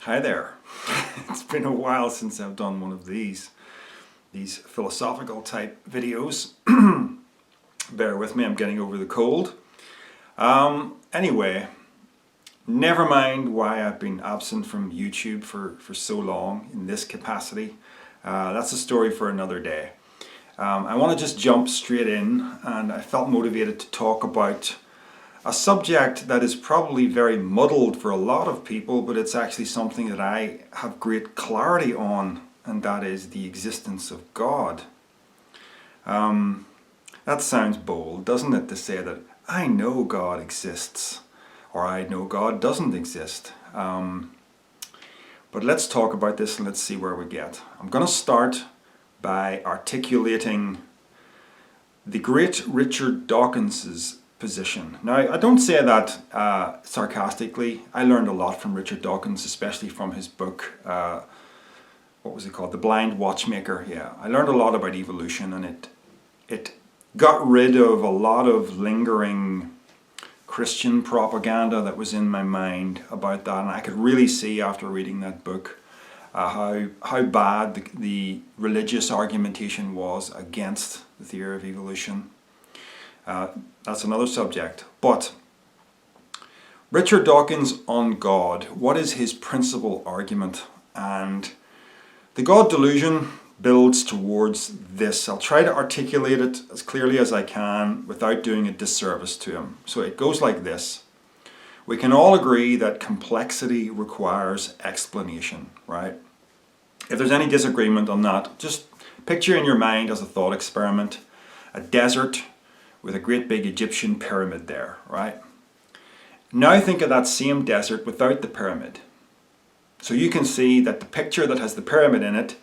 Hi there. It's been a while since I've done one of these philosophical type videos. Bear with me, I'm getting over the cold. Anyway, never mind why I've been absent from YouTube for so long in this capacity. That's a story for another day. I want to just jump straight in, and I felt motivated to talk about a subject that is probably very muddled for a lot of people, but it's actually something that I have great clarity on, and that is the existence of God. That sounds bold, doesn't it, to say that I know God exists, or I know God doesn't exist. But let's talk about this and let's see where we get. I'm going to start by articulating the great Richard Dawkins's position. Now, I don't say that sarcastically. I learned a lot from Richard Dawkins, especially from his book, what was it called? The Blind Watchmaker. Yeah, I learned a lot about evolution, and it got rid of a lot of lingering Christian propaganda that was in my mind about that, and I could really see after reading that book how bad the religious argumentation was against the theory of evolution. That's another subject. But Richard Dawkins on God, what is his principal argument? And the God delusion builds towards this. I'll try to articulate it as clearly as I can without doing a disservice to him. So it goes like this. We can all agree that complexity requires explanation, right? If there's any disagreement on that, just picture in your mind as a thought experiment a desert with a great big Egyptian pyramid there, right? Now think of that same desert without the pyramid. So you can see that the picture that has the pyramid in it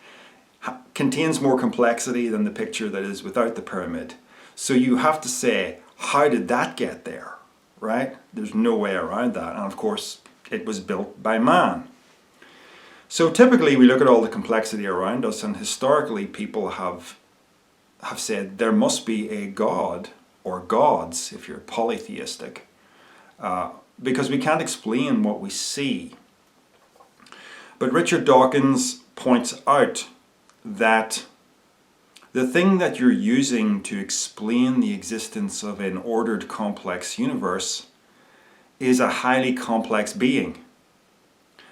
contains more complexity than the picture that is without the pyramid. So you have to say, how did that get there, right? There's no way around that. And of course, it was built by man. So typically we look at all the complexity around us, and historically people have said there must be a God, or gods if you're polytheistic, because we can't explain what we see. But Richard Dawkins points out that the thing that you're using to explain the existence of an ordered complex universe is a highly complex being.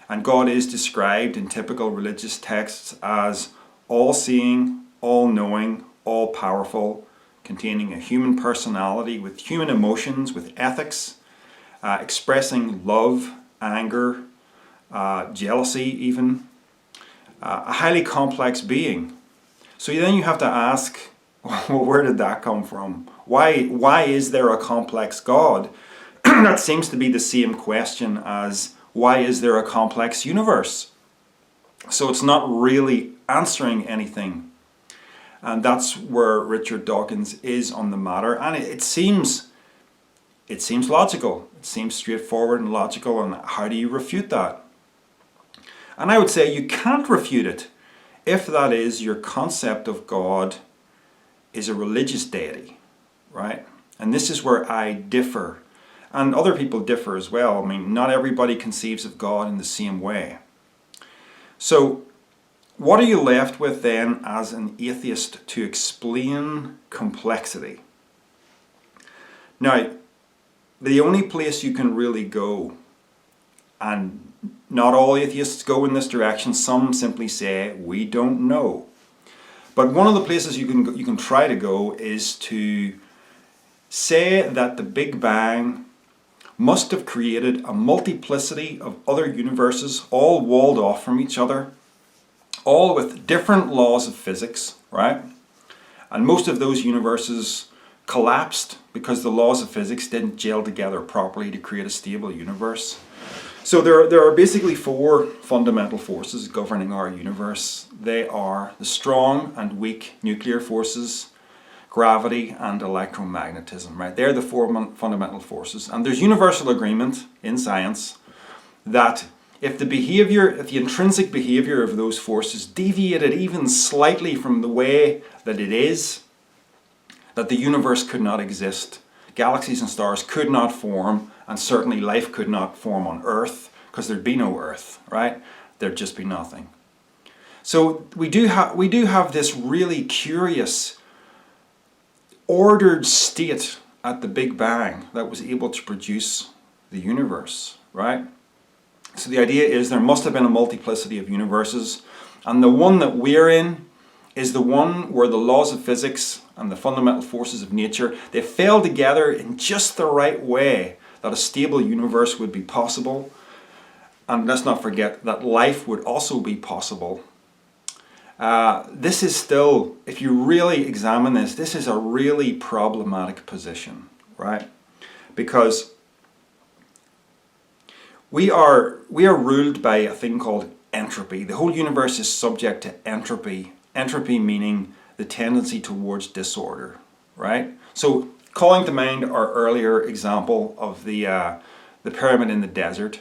And God is described in typical religious texts as all-seeing, all-knowing, all-powerful, containing a human personality with human emotions, with ethics, expressing love, anger, jealousy even, a highly complex being. So then you have to ask, well, where did that come from? Why is there a complex God? That seems to be the same question as why is there a complex universe? So it's not really answering anything. And that's where Richard Dawkins is on the matter. And it seems logical. It seems straightforward and logical. And how do you refute that? And I would say you can't refute it if that is your concept of God is a religious deity, right? And this is where I differ. And other people differ as well. I mean, not everybody conceives of God in the same way. So what are you left with then as an atheist to explain complexity? Now, the only place you can really go, and not all atheists go in this direction, some simply say, we don't know. But one of the places you can try to go is to say that the Big Bang must have created a multiplicity of other universes, all walled off from each other, all with different laws of physics, right? And most of those universes collapsed because the laws of physics didn't gel together properly to create a stable universe. So there are basically four fundamental forces governing our universe. They are the strong and weak nuclear forces, gravity, and electromagnetism, right? They're the four fundamental forces. And there's universal agreement in science that if the intrinsic behavior of those forces deviated even slightly from the way that it is, that the universe could not exist. Galaxies and stars could not form, and certainly life could not form on Earth, because there'd be no Earth, right? there'd just be nothing. So we do have this really curious ordered state at the Big Bang that was able to produce the universe, right? So the idea is there must have been a multiplicity of universes, and the one that we're in is the one where the laws of physics and the fundamental forces of nature, they fell together in just the right way that a stable universe would be possible. And let's not forget that life would also be possible. This is still, if you really examine this is a really problematic position, right? Because we are ruled by a thing called entropy. The whole universe is subject to entropy. Entropy meaning the tendency towards disorder, right? So calling to mind our earlier example of the pyramid in the desert.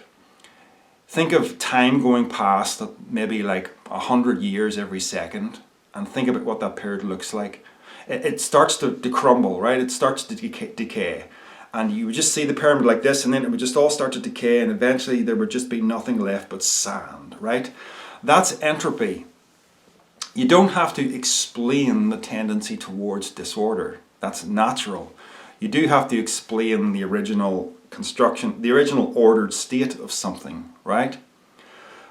Think of time going past maybe like 100 years every second, and think about what that period looks like. It starts to crumble, right? It starts to decay. And you would just see the pyramid like this, and then it would just all start to decay, and eventually there would just be nothing left but sand, right? That's entropy. You don't have to explain the tendency towards disorder. That's natural. You do have to explain the original construction, the original ordered state of something, right?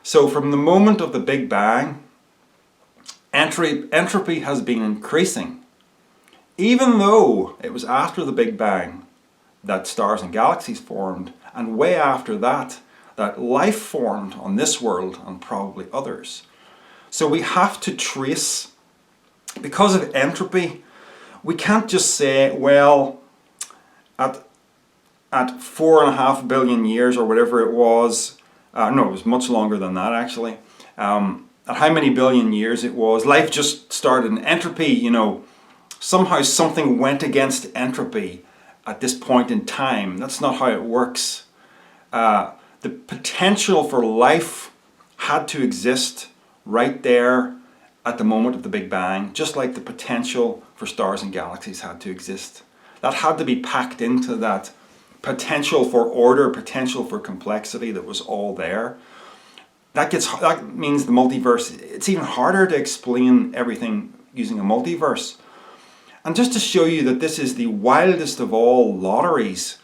So from the moment of the Big Bang, entropy has been increasing. Even though it was after the Big Bang that stars and galaxies formed, and way after that, that life formed on this world and probably others. So we have to trace, because of entropy, we can't just say, well, at 4.5 billion years or whatever it was, no, it was much longer than that actually, at how many billion years it was, life just started. And entropy, somehow something went against entropy at this point in time. That's not how it works. The potential for life had to exist right there at the moment of the Big Bang, just like the potential for stars and galaxies had to exist. That had to be packed into that potential for order, potential for complexity that was all there. That means the multiverse, it's even harder to explain everything using a multiverse. And just to show you that this is the wildest of all lotteries,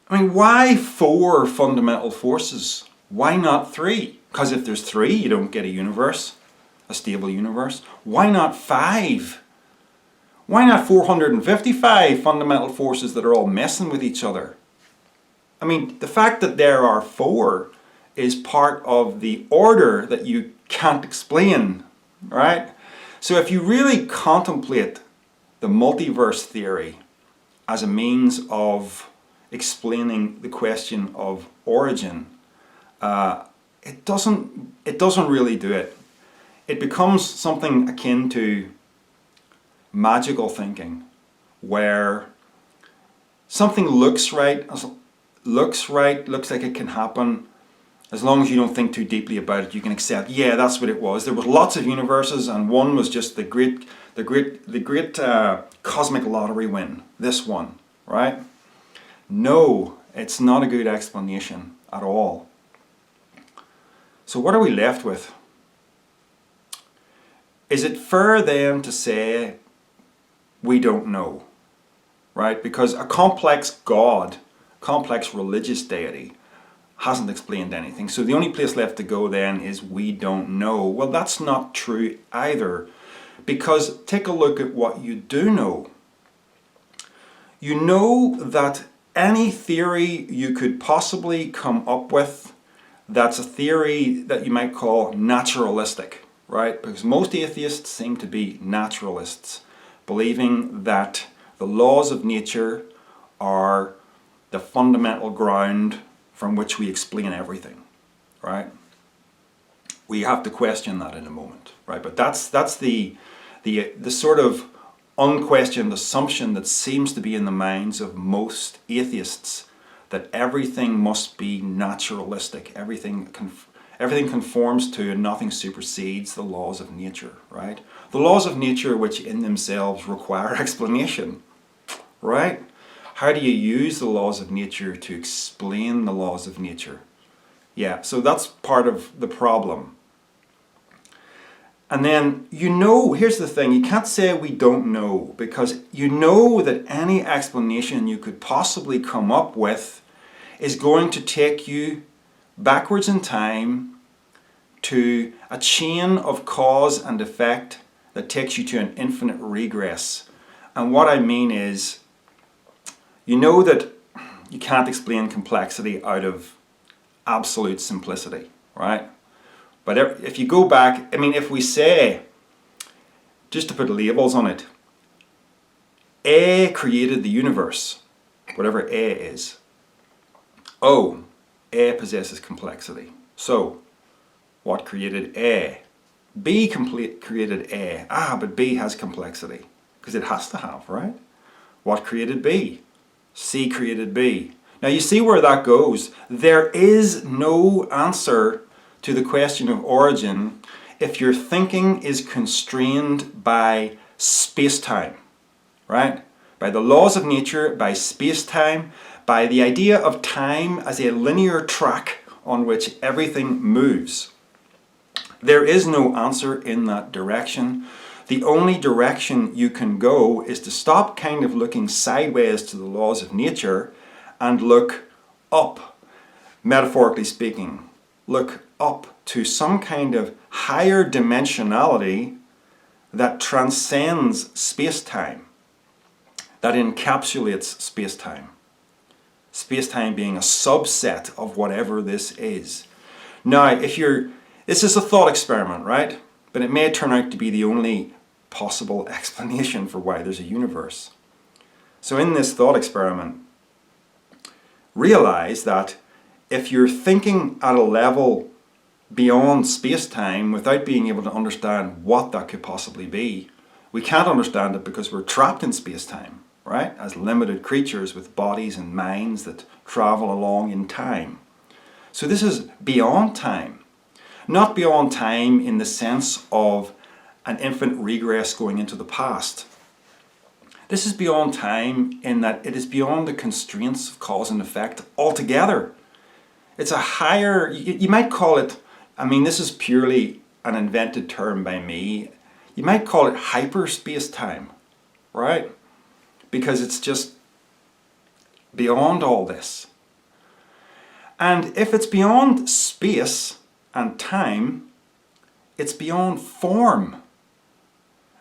I mean, why 4 fundamental forces? Why not 3? Because if there's 3, you don't get a universe, a stable universe. Why not 5? Why not 455 fundamental forces that are all messing with each other? I mean, the fact that there are 4 is part of the order that you can't explain, right? So if you really contemplate the multiverse theory as a means of explaining the question of origin, it doesn't really do it. It becomes something akin to magical thinking, where something looks right, looks like it can happen. As long as you don't think too deeply about it, you can accept, yeah, that's what it was. There was lots of universes, and one was just the great cosmic lottery win. This one, right? No, it's not a good explanation at all. So what are we left with? Is it fair then to say we don't know, right? Because a complex God, complex religious deity, hasn't explained anything. So the only place left to go then is we don't know. Well, that's not true either, because take a look at what you do know. You know that any theory you could possibly come up with, that's a theory that you might call naturalistic, right? Because most atheists seem to be naturalists, believing that the laws of nature are the fundamental ground from which we explain everything, right? We have to question that in a moment, right? But that's the sort of unquestioned assumption that seems to be in the minds of most atheists, that everything must be naturalistic, everything conforms to and nothing supersedes the laws of nature, right? The laws of nature which in themselves require explanation, right? How do you use the laws of nature to explain the laws of nature? Yeah, so that's part of the problem. And then, here's the thing, you can't say we don't know, because you know that any explanation you could possibly come up with is going to take you backwards in time to a chain of cause and effect that takes you to an infinite regress. And what I mean is, you know that you can't explain complexity out of absolute simplicity, right? But if you go back, if we say, just to put labels on it, A created the universe, whatever A is. A possesses complexity. So, what created A? B created A. But B has complexity, because it has to have, right? What created B? C created B. Now you see where that goes. There is no answer to the question of origin if your thinking is constrained by space-time, right? By the laws of nature, by space-time, by the idea of time as a linear track on which everything moves. There is no answer in that direction. The only direction you can go is to stop kind of looking sideways to the laws of nature and look up, metaphorically speaking. Look up to some kind of higher dimensionality that transcends space-time, that encapsulates space-time. Space-time being a subset of whatever this is. Now, this is a thought experiment, right? But it may turn out to be the only possible explanation for why there's a universe. So in this thought experiment, realize that if you're thinking at a level beyond space-time without being able to understand what that could possibly be, we can't understand it because we're trapped in space-time, right? As limited creatures with bodies and minds that travel along in time. So this is beyond time. Not beyond time in the sense of an infinite regress going into the past. This is beyond time in that it is beyond the constraints of cause and effect altogether. It's a higher, you might call it, this is purely an invented term by me, you might call it hyperspace-time, right? Because it's just beyond all this. And if it's beyond space and time, it's beyond form.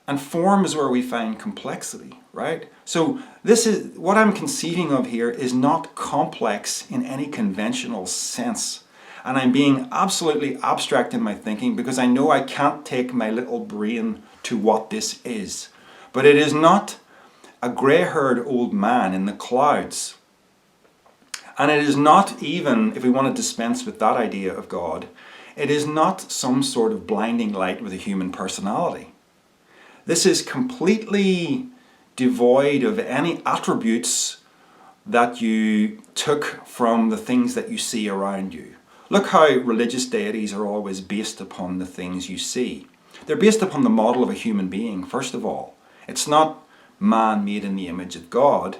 And form is where we find complexity, right? So this is what I'm conceiving of here is not complex in any conventional sense. And I'm being absolutely abstract in my thinking because I know I can't take my little brain to what this is. But it is not a grey-haired old man in the clouds. And it is not even, if we want to dispense with that idea of God, it is not some sort of blinding light with a human personality. This is completely devoid of any attributes that you took from the things that you see around you. Look how religious deities are always based upon the things you see. They're based upon the model of a human being, first of all. It's not man made in the image of God.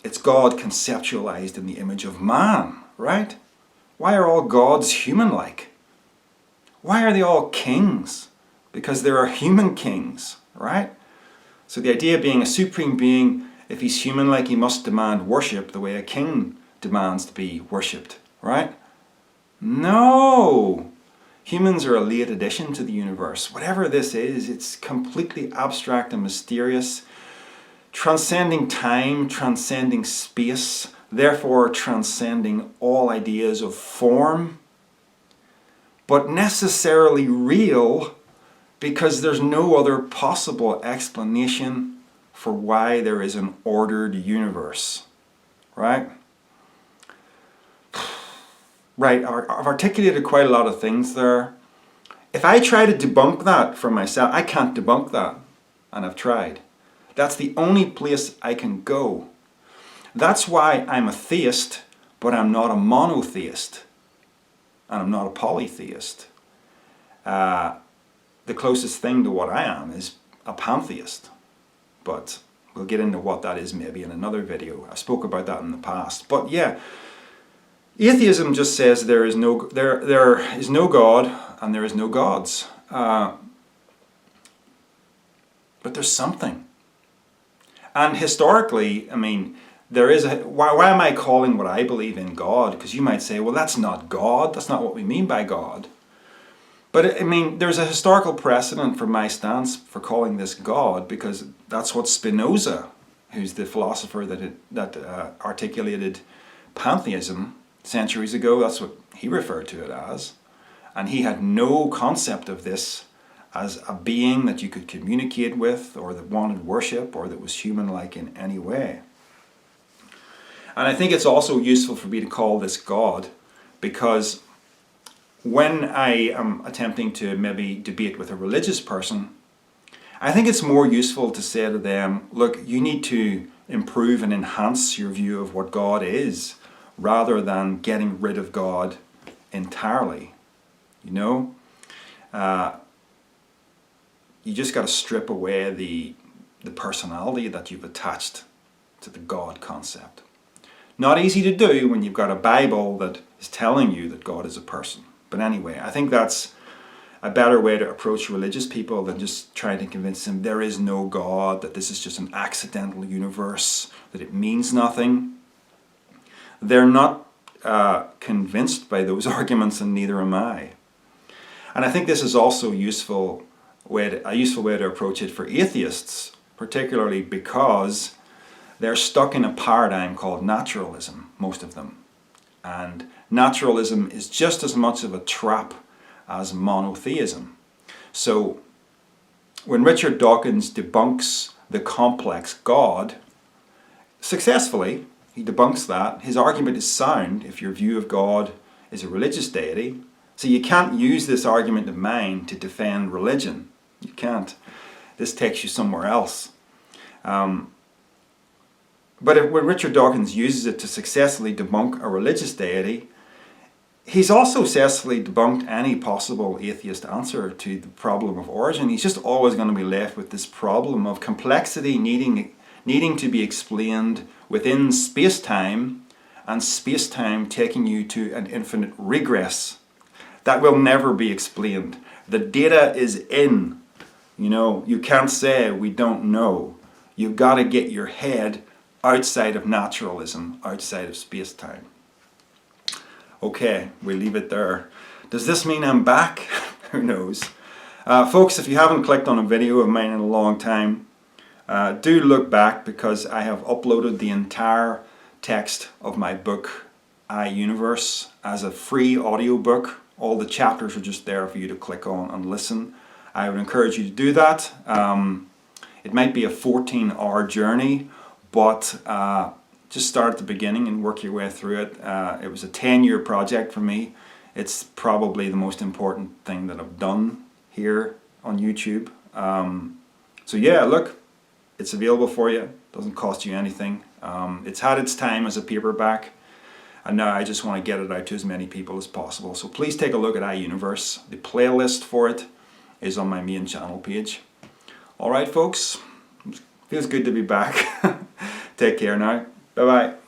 It's God conceptualized in the image of man, right? Why are all gods human-like? Why are they all kings? Because there are human kings, right? So the idea being a supreme being, if he's human-like, he must demand worship the way a king demands to be worshipped, right? No! Humans are a late addition to the universe. Whatever this is, it's completely abstract and mysterious, transcending time, transcending space, therefore transcending all ideas of form, but necessarily real because there's no other possible explanation for why there is an ordered universe, right? Right, I've articulated quite a lot of things there. If I try to debunk that for myself, I can't debunk that, and I've tried. That's the only place I can go. That's why I'm a theist, but I'm not a monotheist, and I'm not a polytheist. The closest thing to what I am is a pantheist, but we'll get into what that is maybe in another video. I spoke about that in the past, but yeah, Atheism just says there is no God and there is no gods. But there's something. And historically, I mean, there is why am I calling what I believe in God? Because you might say, well, that's not God. That's not what we mean by God. But I mean, there's a historical precedent for my stance for calling this God, because that's what Spinoza, who's the philosopher that articulated pantheism centuries ago, that's what he referred to it as. And he had no concept of this as a being that you could communicate with, or that wanted worship, or that was human-like in any way. And I think it's also useful for me to call this God, because when I am attempting to maybe debate with a religious person, I think it's more useful to say to them, look, you need to improve and enhance your view of what God is, rather than getting rid of God entirely. You know? You just got to strip away the personality that you've attached to the God concept. Not easy to do when you've got a Bible that is telling you that God is a person. But anyway, I think that's a better way to approach religious people than just trying to convince them there is no God, that this is just an accidental universe, that it means nothing. They're not convinced by those arguments, and neither am I. And I think this is also a useful way to approach it for atheists, particularly because they're stuck in a paradigm called naturalism, most of them. And naturalism is just as much of a trap as monotheism. So when Richard Dawkins debunks the complex God, successfully, he debunks that. His argument is sound if your view of God is a religious deity. So you can't use this argument of mine to defend religion. You can't. This takes you somewhere else. But when Richard Dawkins uses it to successfully debunk a religious deity, he's also successfully debunked any possible atheist answer to the problem of origin. He's just always going to be left with this problem of complexity needing to be explained within space-time, and space-time taking you to an infinite regress that will never be explained. The data is in. You know, you can't say we don't know. You've got to get your head outside of naturalism, outside of space-time. Okay, we'll leave it there. Does this mean I'm back? Who knows? Folks, if you haven't clicked on a video of mine in a long time, do look back, because I have uploaded the entire text of my book, iUniverse, as a free audiobook. All the chapters are just there for you to click on and listen. I would encourage you to do that. It might be a 14-hour journey, but just start at the beginning and work your way through it. It was a 10-year project for me. It's probably the most important thing that I've done here on YouTube. So yeah, look, it's available for you. Doesn't cost you anything. It's had its time as a paperback, and now I just want to get it out to as many people as possible. So please take a look at iUniverse. The playlist for it is on my main channel page. Alright folks, feels good to be back. Take care now. Bye bye.